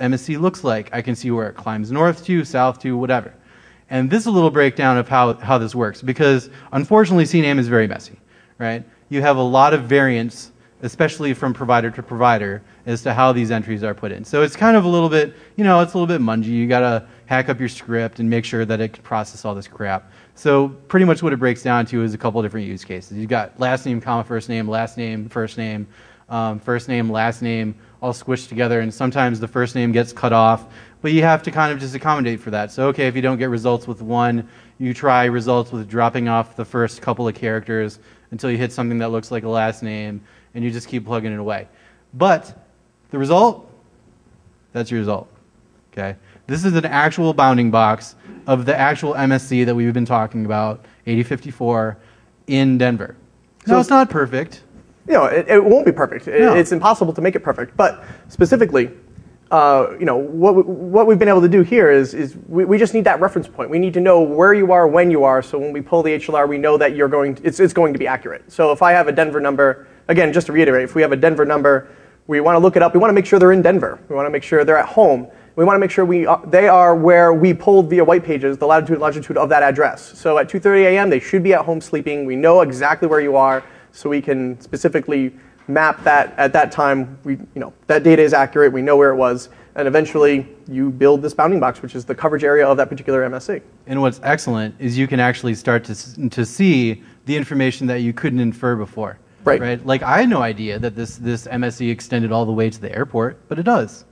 MSC looks like. I can see where it climbs north to, south to, whatever. And this is a little breakdown of how this works, because unfortunately CNAME is very messy, right? You have a lot of variance, especially from provider to provider, as to how these entries are put in. So it's kind of a little bit, you know, it's a little bit mungy. You gotta hack up your script and make sure that it can process all this crap. So pretty much what it breaks down to is a couple different use cases. You've got last name, comma, first name, last name, last name, all squished together, and sometimes the first name gets cut off, but you have to kind of just accommodate for that. So okay, if you don't get results with one, you try results with dropping off the first couple of characters until you hit something that looks like a last name, and you just keep plugging it away. But the result, that's your result, okay? This is an actual bounding box of the actual MSC that we've been talking about, 8054, in Denver. So it's not perfect. You know, it won't be perfect. No. It's impossible to make it perfect. But specifically, you know, what we've been able to do here is we just need that reference point. We need to know where you are, when you are, so when we pull the HLR, we know that it's going to be accurate. So if I have a Denver number, again, just to reiterate, if we have a Denver number, we want to look it up. We want to make sure they're in Denver. We want to make sure they're at home. We want to make sure they are where we pulled via white pages the latitude and longitude of that address. So at 2:30 a.m., they should be at home sleeping. We know exactly where you are, so we can specifically map that at that time. That data is accurate. We know where it was, and eventually you build this bounding box, which is the coverage area of that particular MSC. And what's excellent is you can actually start to see the information that you couldn't infer before. Right? Like I had no idea that this MSC extended all the way to the airport, but it does,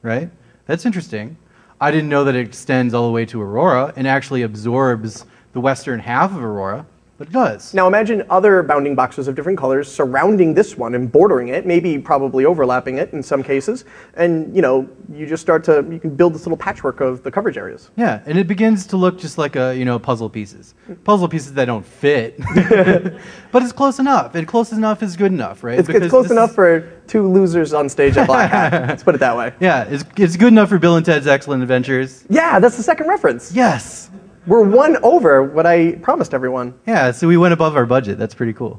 right? That's interesting. I didn't know that it extends all the way to Aurora and actually absorbs the western half of Aurora, but it does. Now imagine other bounding boxes of different colors surrounding this one and bordering it, maybe probably overlapping it in some cases, and you just you can build this little patchwork of the coverage areas. Yeah, and it begins to look just like puzzle pieces that don't fit, but it's close enough. And close enough is good enough, right? It's close enough for two losers on stage at Blackhat. Let's put it that way. Yeah, it's good enough for Bill and Ted's Excellent Adventures. Yeah, that's the second reference. Yes. We're one over what I promised everyone. Yeah, so we went above our budget. That's pretty cool.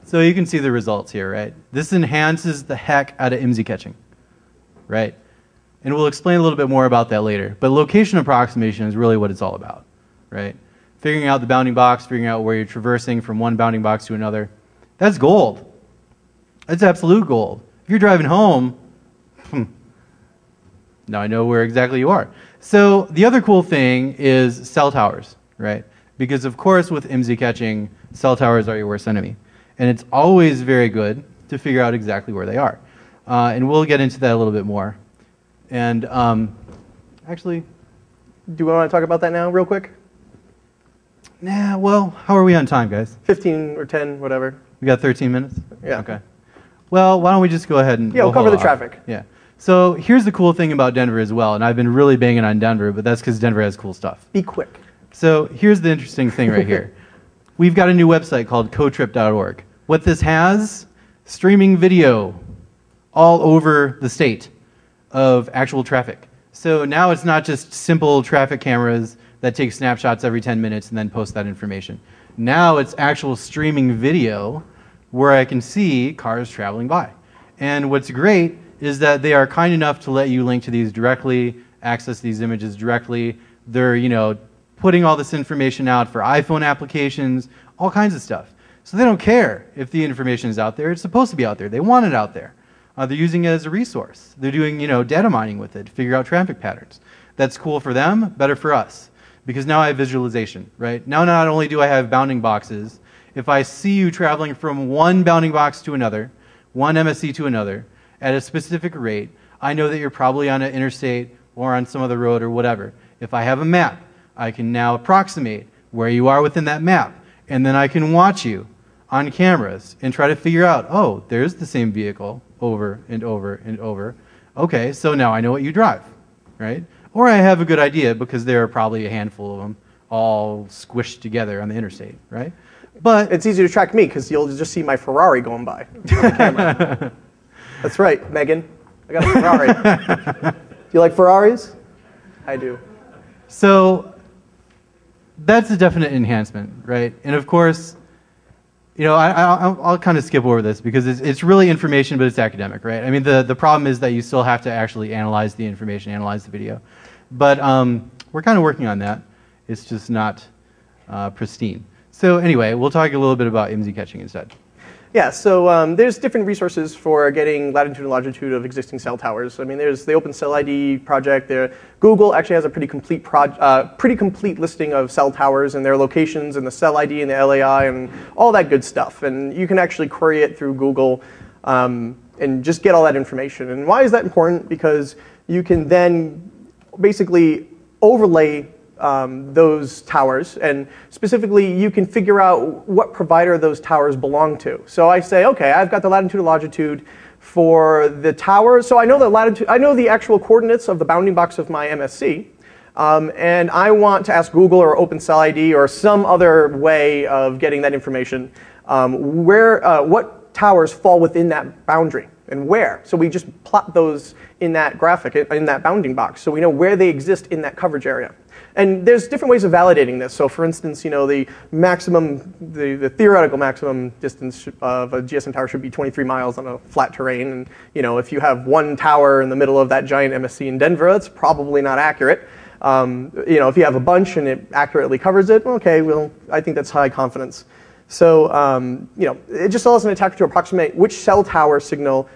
So you can see the results here, right? This enhances the heck out of IMSI catching, right? And we'll explain a little bit more about that later. But location approximation is really what it's all about, right? Figuring out the bounding box, figuring out where you're traversing from one bounding box to another. That's gold. That's absolute gold. If you're driving home, now I know where exactly you are. So the other cool thing is cell towers, right? Because of course with IMSI catching, cell towers are your worst enemy. And it's always very good to figure out exactly where they are. And we'll get into that a little bit more. And actually... Do we want to talk about that now real quick? Nah, well, how are we on time, guys? 15 or 10, whatever. We got 13 minutes? Yeah. Okay. Well, why don't we just go ahead and... Yeah, we'll cover the traffic. Yeah. So here's the cool thing about Denver as well, and I've been really banging on Denver, but that's because Denver has cool stuff. Be quick. So here's the interesting thing right here. We've got a new website called cotrip.org. What this has, streaming video all over the state of actual traffic. So now it's not just simple traffic cameras that take snapshots every 10 minutes and then post that information. Now it's actual streaming video where I can see cars traveling by. And what's great is that they are kind enough to let you link to these directly, access these images directly. They're, putting all this information out for iPhone applications, all kinds of stuff. So they don't care if the information is out there. It's supposed to be out there. They want it out there. They're using it as a resource. They're doing, data mining with it to figure out traffic patterns. That's cool for them, better for us. Because now I have visualization, right? Now not only do I have bounding boxes, if I see you traveling from one bounding box to another, one MSC to another, at a specific rate, I know that you're probably on an interstate or on some other road or whatever. If I have a map, I can now approximate where you are within that map. And then I can watch you on cameras and try to figure out, oh, there's the same vehicle over and over and over. Okay, so now I know what you drive, right? Or I have a good idea because there are probably a handful of them all squished together on the interstate, right? But it's easy to track me because you'll just see my Ferrari going by on the camera. That's right, Megan. I got a Ferrari. Do you like Ferraris? I do. So that's a definite enhancement, right? And of course, You know, I'll kind of skip over this because it's really information, but it's academic, right? I mean, the problem is that you still have to actually analyze the information, analyze the video. But we're kind of working on that. It's just not pristine. So anyway, we'll talk a little bit about IMSI catching instead. Yeah, so there's different resources for getting latitude and longitude of existing cell towers. I mean, there's the Open Cell ID project. Google actually has a pretty complete listing of cell towers and their locations and the cell ID and the LAI and all that good stuff. And you can actually query it through Google and just get all that information. And why is that important? Because you can then basically overlay those towers, and specifically you can figure out what provider those towers belong to. So I say, okay, I've got the latitude and longitude for the tower, so I know the latitude, I know the actual coordinates of the bounding box of my MSC, and I want to ask Google or OpenCellID or some other way of getting that information what towers fall within that boundary and where. So we just plot those in that graphic, in that bounding box, so we know where they exist in that coverage area. And there's different ways of validating this. So for instance, you know, the theoretical maximum distance of a GSM tower should be 23 miles on a flat terrain. And you know, if you have one tower in the middle of that giant MSC in Denver, that's probably not accurate. You know, if you have a bunch and it accurately covers it, okay, well, I think that's high confidence. So you know, it just allows an attacker to approximate which cell tower signal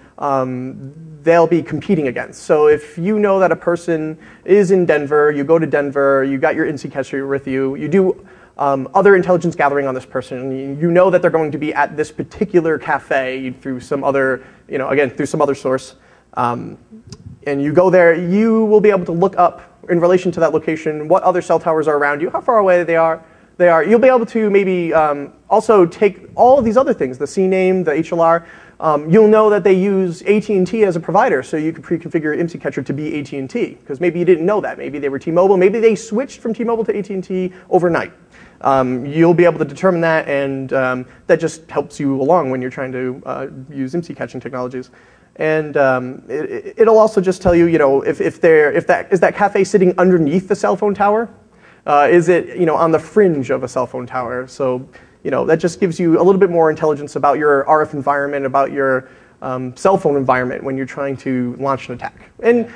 they'll be competing against. So if you know that a person is in Denver, you go to Denver, you got your IMSI catcher with you, you do other intelligence gathering on this person, you know that they're going to be at this particular cafe through some other, you know, again, through some other source, and you go there, you will be able to look up in relation to that location what other cell towers are around you, how far away they are. You'll be able to maybe also take all of these other things, the CNAME, the HLR. You'll know that they use AT&T as a provider, so you can pre-configure your IMSI catcher to be AT&T, because maybe you didn't know that. Maybe they were T-Mobile. Maybe they switched from T-Mobile to AT&T overnight. You'll be able to determine that, and that just helps you along when you're trying to use IMSI catching technologies. And it'll also just tell you, you know, if that cafe sitting underneath the cell phone tower. Is it, you know, on the fringe of a cell phone tower? So, you know, that just gives you a little bit more intelligence about your RF environment, about your cell phone environment when you're trying to launch an attack. And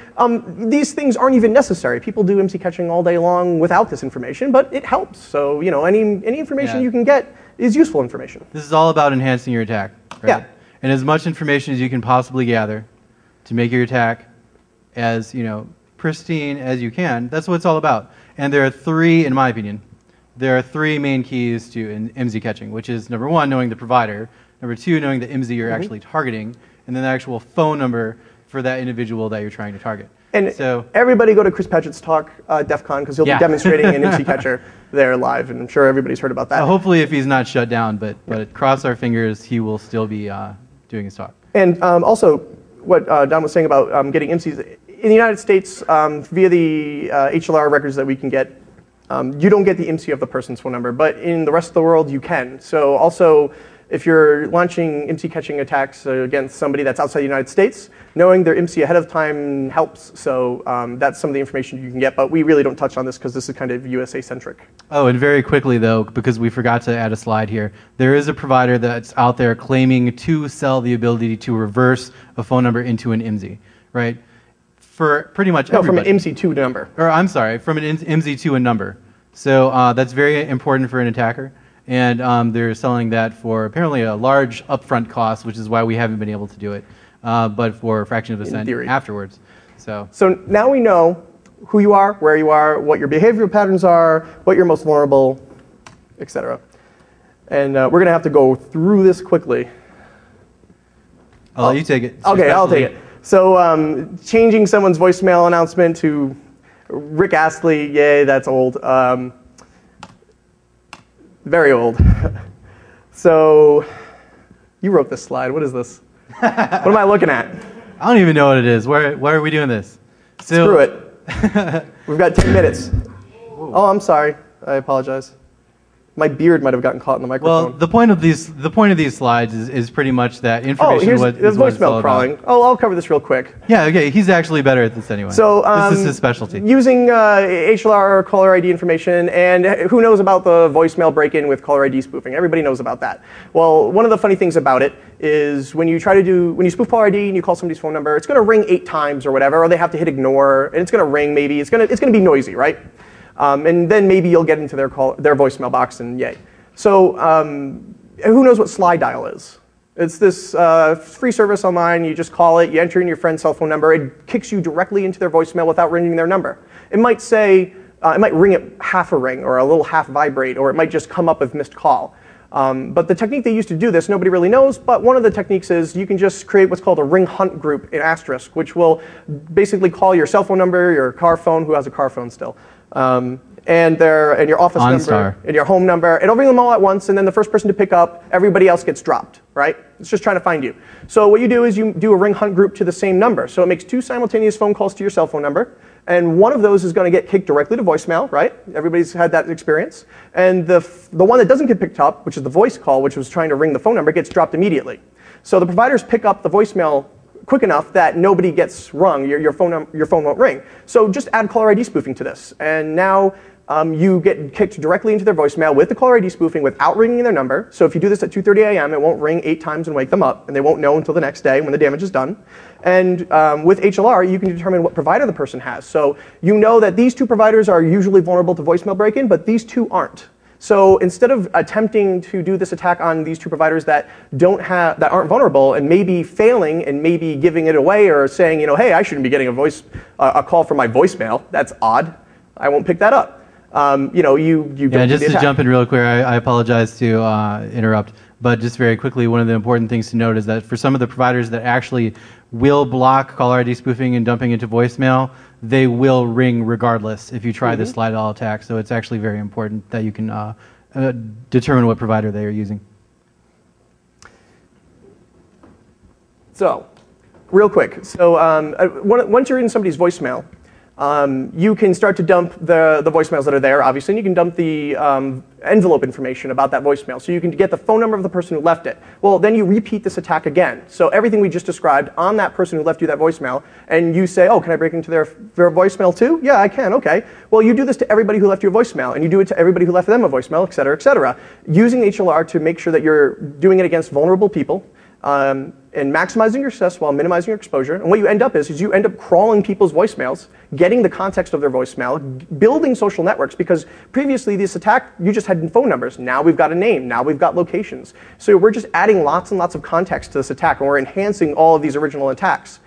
these things aren't even necessary. People do IMSI catching all day long without this information, but it helps. So, you know, any information you can get is useful information. This is all about enhancing your attack, right? Yeah. And as much information as you can possibly gather to make your attack as, you know, pristine as you can, that's what it's all about. And there are three, in my opinion, there are three main keys to IMSI catching, which is number one, knowing the provider, number two, knowing the IMSI you're actually targeting, and then the actual phone number for that individual that you're trying to target. And so everybody go to Chris Padgett's talk, DEF CON, because he'll be demonstrating an IMSI catcher there live, and I'm sure everybody's heard about that. Hopefully if he's not shut down, but cross our fingers, he will still be doing his talk. And also, what Don was saying about getting IMSIs, in the United States, via the HLR records that we can get, you don't get the IMSI of the person's phone number, but in the rest of the world, you can. So also, if you're launching IMSI catching attacks against somebody that's outside the United States, knowing their IMSI ahead of time helps. So that's some of the information you can get, but we really don't touch on this because this is kind of USA-centric. Oh, and very quickly, though, because we forgot to add a slide here, there is a provider that's out there claiming to sell the ability to reverse a phone number into an IMSI, right? For pretty much everybody. No, from an IMSI to a number. Or I'm sorry, from an IMSI to a number. So that's very important for an attacker. And they're selling that for apparently a large upfront cost, which is why we haven't been able to do it, but for a fraction of a cent afterwards. So now we know who you are, where you are, what your behavioral patterns are, what you're most vulnerable, etc. And we're going to have to go through this quickly. I'll let you take it. Okay, I'll take it. So changing someone's voicemail announcement to Rick Astley, yay, that's old. Very old. So you wrote this slide. What is this? What am I looking at? I don't even know what it is. Why are we doing this? So, screw it. We've got 10 minutes. Oh, I'm sorry. I apologize. My beard might have gotten caught in the microphone. Well, the point of these slides is pretty much that information. Here's what it's voicemail all crawling. about. Oh, I'll cover this real quick. Yeah, okay. He's actually better at this anyway. So this is his specialty. Using HLR or caller ID information, and who knows about the voicemail break-in with caller ID spoofing? Everybody knows about that. Well, one of the funny things about it is when you spoof caller ID and you call somebody's phone number, it's going to ring 8 times or whatever, or they have to hit ignore, and it's going to ring maybe. It's going to be noisy, right? And then maybe you'll get into their voicemail box, and yay. So who knows what slide dial is? It's this free service online. You just call it. You enter in your friend's cell phone number. It kicks you directly into their voicemail without ringing their number. It might say, it might ring at half a ring or a little half vibrate, or it might just come up with missed call. But the technique they use to do this, nobody really knows, but one of the techniques is you can just create what's called a ring hunt group in asterisk, which will basically call your cell phone number, your car phone, who has a car phone still, and your office number, and your home number. It'll ring them all at once, and then the first person to pick up, everybody else gets dropped, right? It's just trying to find you. So what you do is you do a ring hunt group to the same number. So it makes 2 simultaneous phone calls to your cell phone number, and one of those is going to get kicked directly to voicemail, right? Everybody's had that experience. And the one that doesn't get picked up, which is the voice call, which was trying to ring the phone number, gets dropped immediately. So the providers pick up the voicemail quick enough that nobody gets rung. Your phone won't ring. So just add caller ID spoofing to this, and now you get kicked directly into their voicemail with the caller ID spoofing without ringing their number. So if you do this at 2:30 a.m., it won't ring 8 times and wake them up, and they won't know until the next day when the damage is done. And with HLR, you can determine what provider the person has. So you know that these 2 providers are usually vulnerable to voicemail break-in, but these 2 aren't. So instead of attempting to do this attack on these 2 providers that aren't vulnerable and maybe failing and maybe giving it away or saying, hey, I shouldn't be getting a call from my voicemail. That's odd. I won't pick that up. Just to jump in real quick, I apologize to interrupt, but just very quickly, one of the important things to note is that for some of the providers that actually will block caller ID spoofing and dumping into voicemail, they will ring regardless if you try this slide dial attack. So it's actually very important that you can determine what provider they are using. So, real quick. So once you're in somebody's voicemail, you can start to dump the voicemails that are there, obviously, and you can dump the envelope information about that voicemail. So you can get the phone number of the person who left it. Well, then you repeat this attack again. So everything we just described on that person who left you that voicemail, and you say, oh, can I break into their voicemail too? Yeah, I can, okay. Well, you do this to everybody who left you a voicemail, and you do it to everybody who left them a voicemail, et cetera, using HLR to make sure that you're doing it against vulnerable people, and maximizing your success while minimizing your exposure. And what you end up is you end up crawling people's voicemails, getting the context of their voicemail, building social networks, because previously this attack, you just had phone numbers. Now we've got a name. Now we've got locations. So we're just adding lots and lots of context to this attack, and we're enhancing all of these original attacks,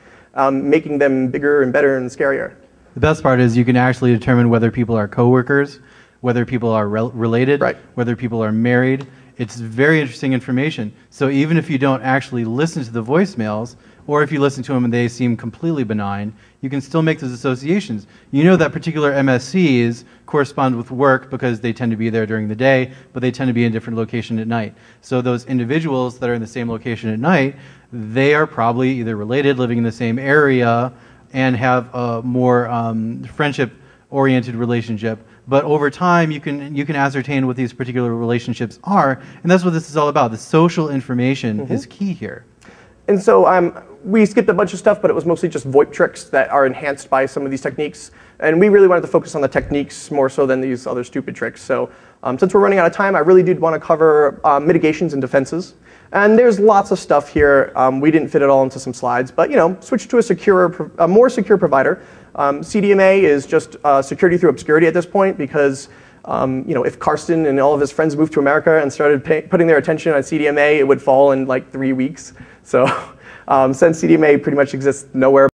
making them bigger and better and scarier. The best part is you can actually determine whether people are coworkers, whether people are related, right, whether people are married. It's very interesting information. So even if you don't actually listen to the voicemails, or if you listen to them and they seem completely benign, you can still make those associations. You know that particular MSCs correspond with work because they tend to be there during the day, but they tend to be in a different location at night. So those individuals that are in the same location at night, they are probably either related, living in the same area, and have a more friendship-oriented relationship. But over time, you can ascertain what these particular relationships are, and that's what this is all about. The social information is key here. And so we skipped a bunch of stuff, but it was mostly just VoIP tricks that are enhanced by some of these techniques. And we really wanted to focus on the techniques more so than these other stupid tricks. So since we're running out of time, I really did want to cover mitigations and defenses. And there's lots of stuff here. We didn't fit it all into some slides, but switch to a more secure provider. CDMA is just security through obscurity at this point because if Karsten and all of his friends moved to America and started putting their attention on CDMA, it would fall in like 3 weeks. So since CDMA pretty much exists nowhere